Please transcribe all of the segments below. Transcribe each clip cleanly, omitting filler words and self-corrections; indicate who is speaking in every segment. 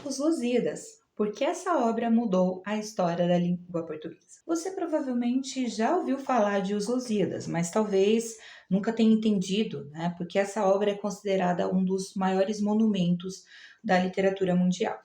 Speaker 1: Os Lusíadas, porque essa obra mudou a história da língua portuguesa. Você provavelmente já ouviu falar de Os Lusíadas, mas talvez nunca tenha entendido, né? Porque essa obra é considerada um dos maiores monumentos da literatura mundial.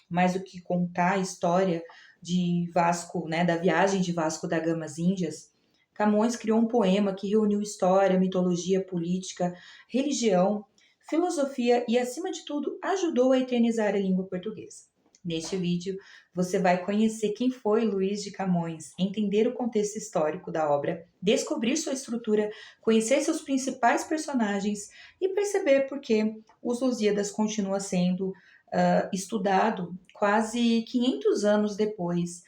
Speaker 1: Mais do que contar a história de Vasco, né, da viagem de Vasco da Gama às Índias, Camões criou um poema que reuniu história, mitologia, política, religião, filosofia e, acima de tudo, ajudou a eternizar a língua portuguesa. Neste vídeo, você vai conhecer quem foi Luís de Camões, entender o contexto histórico da obra, descobrir sua estrutura, conhecer seus principais personagens e perceber por que os Lusíadas continua sendo estudado quase 500 anos depois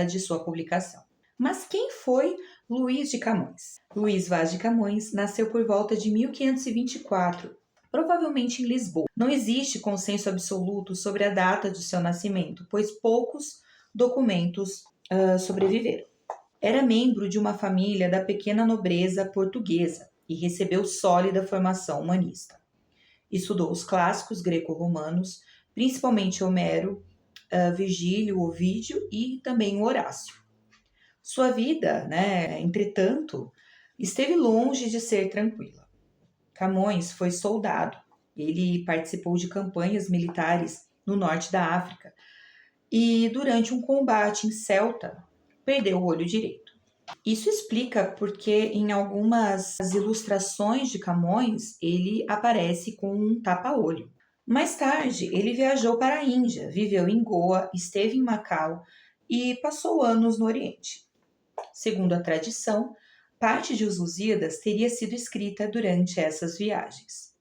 Speaker 1: de sua publicação. Mas quem foi Luís de Camões? Luís Vaz de Camões nasceu por volta de 1524, provavelmente em Lisboa. Não existe consenso absoluto sobre a data de seu nascimento, pois poucos documentos sobreviveram. Era membro de uma família da pequena nobreza portuguesa e recebeu sólida formação humanista. Estudou os clássicos greco-romanos, principalmente Homero, Virgílio, Ovídio e também o Horácio. Sua vida, né, entretanto, esteve longe de ser tranquila. Camões foi soldado. Ele participou de campanhas militares no norte da África e, durante um combate em Celta, perdeu o olho direito. Isso explica porque em algumas ilustrações de Camões ele aparece com um tapa-olho. Mais tarde, ele viajou para a Índia, viveu em Goa, esteve em Macau e passou anos no Oriente. Segundo a tradição, parte de Os Lusíadas teria sido escrita durante essas viagens.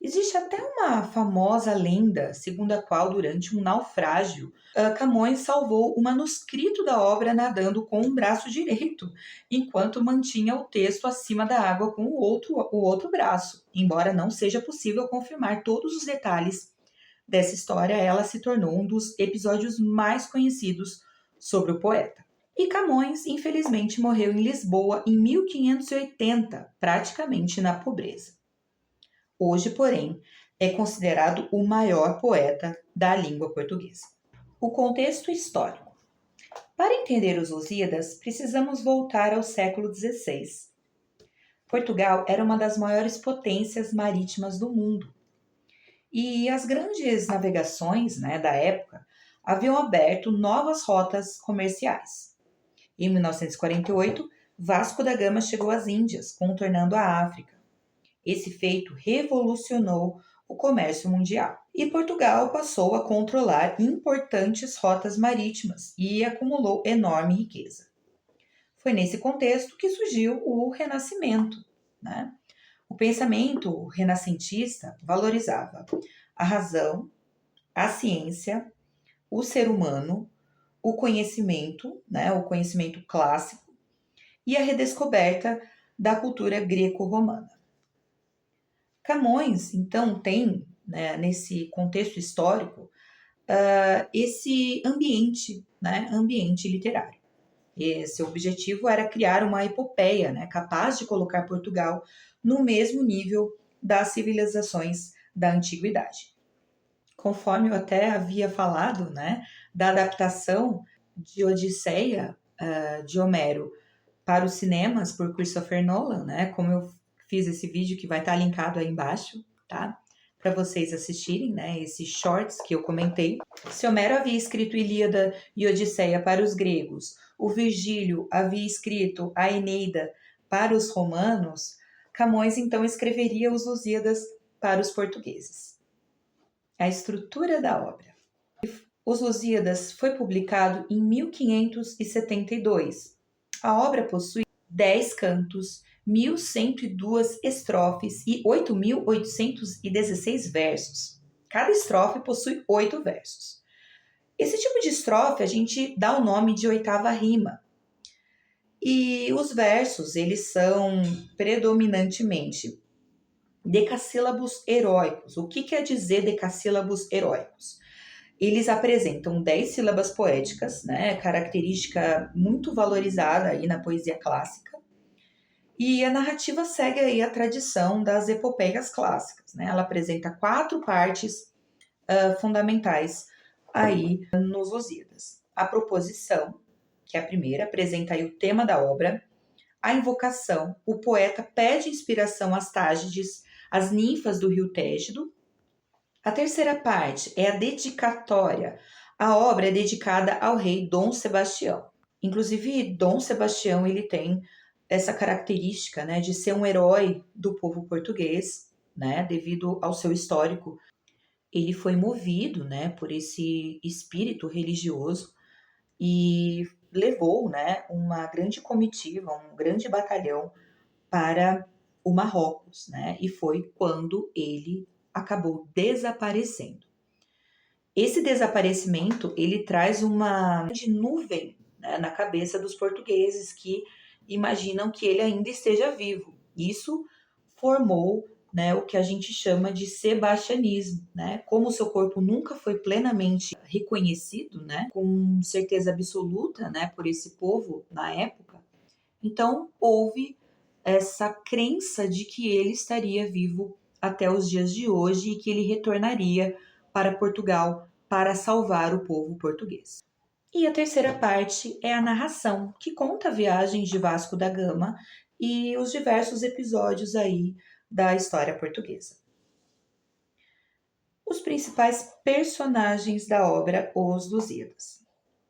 Speaker 1: Existe até uma famosa lenda segundo a qual, durante um naufrágio, Camões salvou o manuscrito da obra nadando com o braço direito, enquanto mantinha o texto acima da água com o outro braço. Embora não seja possível confirmar todos os detalhes dessa história, ela se tornou um dos episódios mais conhecidos sobre o poeta. E Camões, infelizmente, morreu em Lisboa em 1580, praticamente na pobreza. Hoje, porém, é considerado o maior poeta da língua portuguesa. O contexto histórico. Para entender os Lusíadas, precisamos voltar ao século XVI. Portugal era uma das maiores potências marítimas do mundo. E as grandes navegações, né, da época haviam aberto novas rotas comerciais. Em 1948, Vasco da Gama chegou às Índias, contornando a África. Esse feito revolucionou o comércio mundial. E Portugal passou a controlar importantes rotas marítimas e acumulou enorme riqueza. Foi nesse contexto que surgiu o Renascimento, né? O pensamento renascentista valorizava a razão, a ciência, o ser humano, o conhecimento, né, o conhecimento clássico e a redescoberta da cultura greco-romana. Camões, então, tem, né, nesse contexto histórico, esse ambiente, né, ambiente literário. Esse objetivo era criar uma epopeia, né, capaz de colocar Portugal no mesmo nível das civilizações da antiguidade. Conforme eu até havia falado, né, da adaptação de Odisseia, de Homero, para os cinemas por Christopher Nolan, né, como eu fiz esse vídeo que vai estar linkado aí embaixo, tá? Para vocês assistirem, né, esses shorts que eu comentei. Se Homero havia escrito Ilíada e Odisseia para os gregos, o Virgílio havia escrito a Eneida para os romanos, Camões então escreveria os Lusíadas para os portugueses. A estrutura da obra. Os Lusíadas foi publicado em 1572. A obra possui 10 cantos, 1.102 estrofes e 8.816 versos. Cada estrofe possui 8 versos. Esse tipo de estrofe a gente dá o nome de oitava rima. E os versos, eles são predominantemente decassílabos heróicos. O que quer dizer decassílabos heróicos? Eles apresentam 10 sílabas poéticas, né, característica muito valorizada aí na poesia clássica. E a narrativa segue aí a tradição das epopeias clássicas, né? Ela apresenta 4 partes fundamentais aí nos Lusíadas. A proposição, que é a primeira, apresenta aí o tema da obra. A invocação, o poeta pede inspiração às Tágides, às ninfas do rio Tégido. A terceira parte é a dedicatória. A obra é dedicada ao rei Dom Sebastião. Inclusive, Dom Sebastião ele tem essa característica, né, de ser um herói do povo português, né, devido ao seu histórico. Ele foi movido, né, por esse espírito religioso e levou, né, uma grande comitiva, um grande batalhão para o Marrocos, né, e foi quando ele acabou desaparecendo. Esse desaparecimento, ele traz uma grande nuvem, né, na cabeça dos portugueses que imaginam que ele ainda esteja vivo. Isso formou, né, o que a gente chama de sebastianismo, né? Como o seu corpo nunca foi plenamente reconhecido, né, com certeza absoluta, né, por esse povo na época, então houve essa crença de que ele estaria vivo até os dias de hoje e que ele retornaria para Portugal para salvar o povo português. E a terceira parte é a narração, que conta a viagem de Vasco da Gama e os diversos episódios aí da história portuguesa. Os principais personagens da obra Os Lusíadas.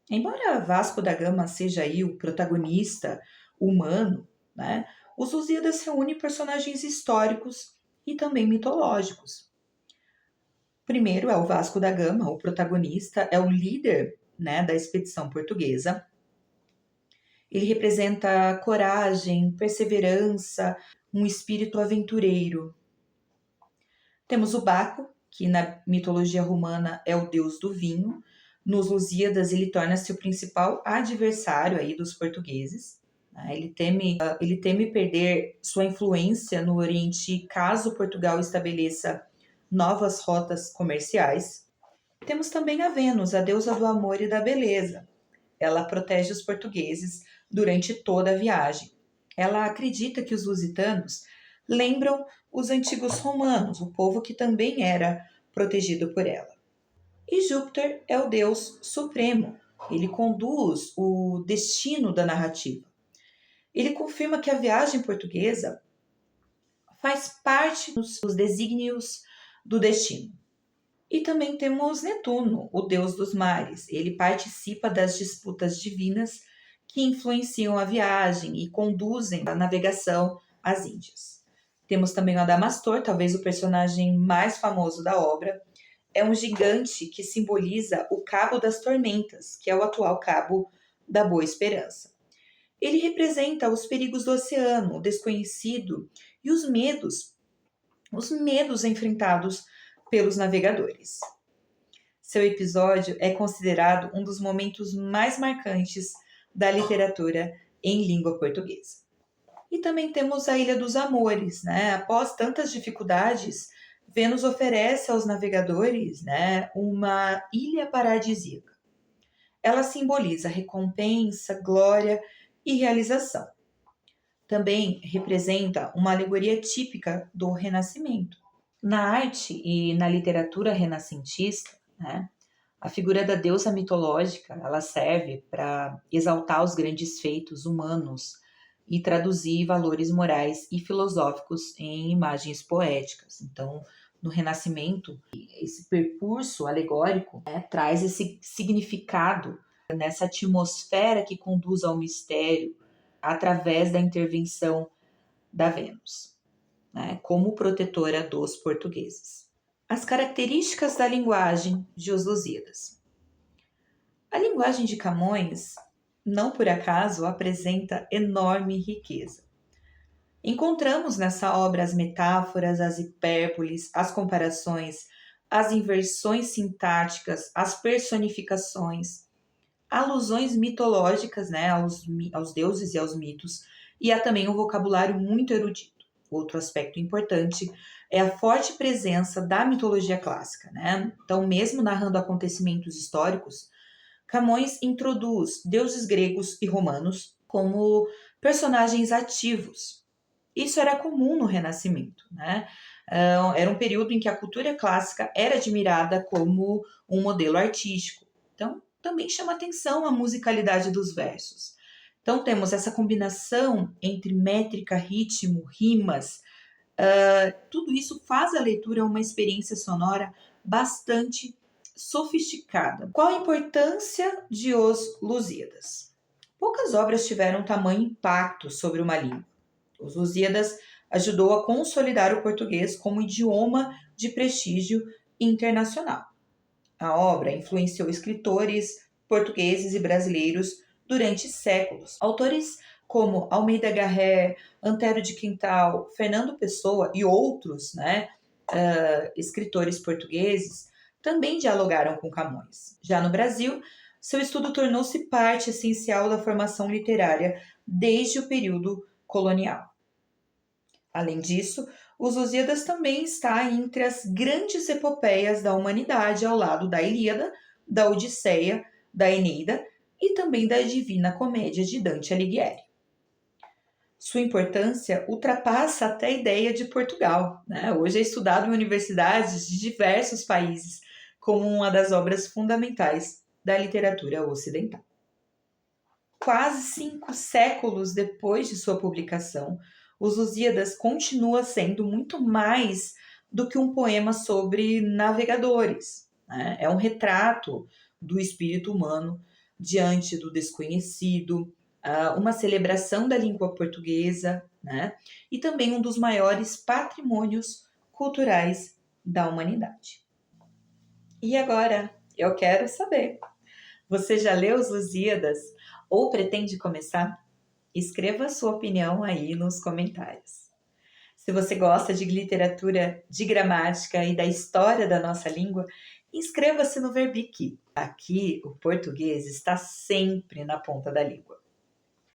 Speaker 1: Embora Vasco da Gama seja aí o protagonista humano, né, os Lusíadas reúne personagens históricos e também mitológicos. Primeiro é o Vasco da Gama, o protagonista, é o líder, né, da expedição portuguesa. Ele representa coragem, perseverança, um espírito aventureiro. Temos o Baco, que na mitologia romana é o deus do vinho. Nos Lusíadas ele torna-se o principal adversário aí dos portugueses. Ele teme perder sua influência no Oriente caso Portugal estabeleça novas rotas comerciais. Temos também a Vênus, a deusa do amor e da beleza. Ela protege os portugueses durante toda a viagem. Ela acredita que os lusitanos lembram os antigos romanos, o povo que também era protegido por ela. E Júpiter é o deus supremo. Ele conduz o destino da narrativa. Ele confirma que a viagem portuguesa faz parte dos desígnios do destino. E também temos Netuno, o deus dos mares. Ele participa das disputas divinas que influenciam a viagem e conduzem a navegação às Índias. Temos também o Adamastor, talvez o personagem mais famoso da obra. É um gigante que simboliza o Cabo das Tormentas, que é o atual Cabo da Boa Esperança. Ele representa os perigos do oceano, o desconhecido e os medos enfrentados pelos navegadores. Seu episódio é considerado um dos momentos mais marcantes da literatura em língua portuguesa. E também temos a Ilha dos Amores, né? Após tantas dificuldades, Vênus oferece aos navegadores, né, uma ilha paradisíaca. Ela simboliza recompensa, glória e realização. Também representa uma alegoria típica do Renascimento. Na arte e na literatura renascentista, né, a figura da deusa mitológica ela serve para exaltar os grandes feitos humanos e traduzir valores morais e filosóficos em imagens poéticas. Então, no Renascimento, esse percurso alegórico, né, traz esse significado nessa atmosfera que conduz ao mistério através da intervenção da Vênus, né, como protetora dos portugueses. As características da linguagem de Os Lusíadas. A linguagem de Camões, não por acaso, apresenta enorme riqueza. Encontramos nessa obra as metáforas, as hipérboles, as comparações, as inversões sintáticas, as personificações, alusões mitológicas, né, aos deuses e aos mitos, e há também um vocabulário muito erudito. Outro aspecto importante é a forte presença da mitologia clássica, né? Então, mesmo narrando acontecimentos históricos, Camões introduz deuses gregos e romanos como personagens ativos. Isso era comum no Renascimento, né? Era um período em que a cultura clássica era admirada como um modelo artístico. Então, também chama atenção a musicalidade dos versos. Então, temos essa combinação entre métrica, ritmo, rimas. Tudo isso faz a leitura uma experiência sonora bastante sofisticada. Qual a importância de Os Lusíadas? Poucas obras tiveram tamanho impacto sobre uma língua. Os Lusíadas ajudou a consolidar o português como idioma de prestígio internacional. A obra influenciou escritores portugueses e brasileiros durante séculos. Autores como Almeida Garré, Antero de Quintal, Fernando Pessoa e outros, escritores portugueses também dialogaram com Camões. Já no Brasil, seu estudo tornou-se parte essencial da formação literária desde o período colonial. Além disso, os Lusíadas também está entre as grandes epopeias da humanidade, ao lado da Ilíada, da Odisseia, da Eneida e também da Divina Comédia de Dante Alighieri. Sua importância ultrapassa até a ideia de Portugal, né? Hoje é estudado em universidades de diversos países como uma das obras fundamentais da literatura ocidental. Quase 5 séculos depois de sua publicação, Os Lusíadas continua sendo muito mais do que um poema sobre navegadores, né? É um retrato do espírito humano diante do desconhecido, uma celebração da língua portuguesa, né? E também um dos maiores patrimônios culturais da humanidade. E agora, eu quero saber, você já leu Os Lusíadas ou pretende começar? Escreva sua opinião aí nos comentários. Se você gosta de literatura, de gramática e da história da nossa língua, inscreva-se no Verbic. Aqui, o português está sempre na ponta da língua.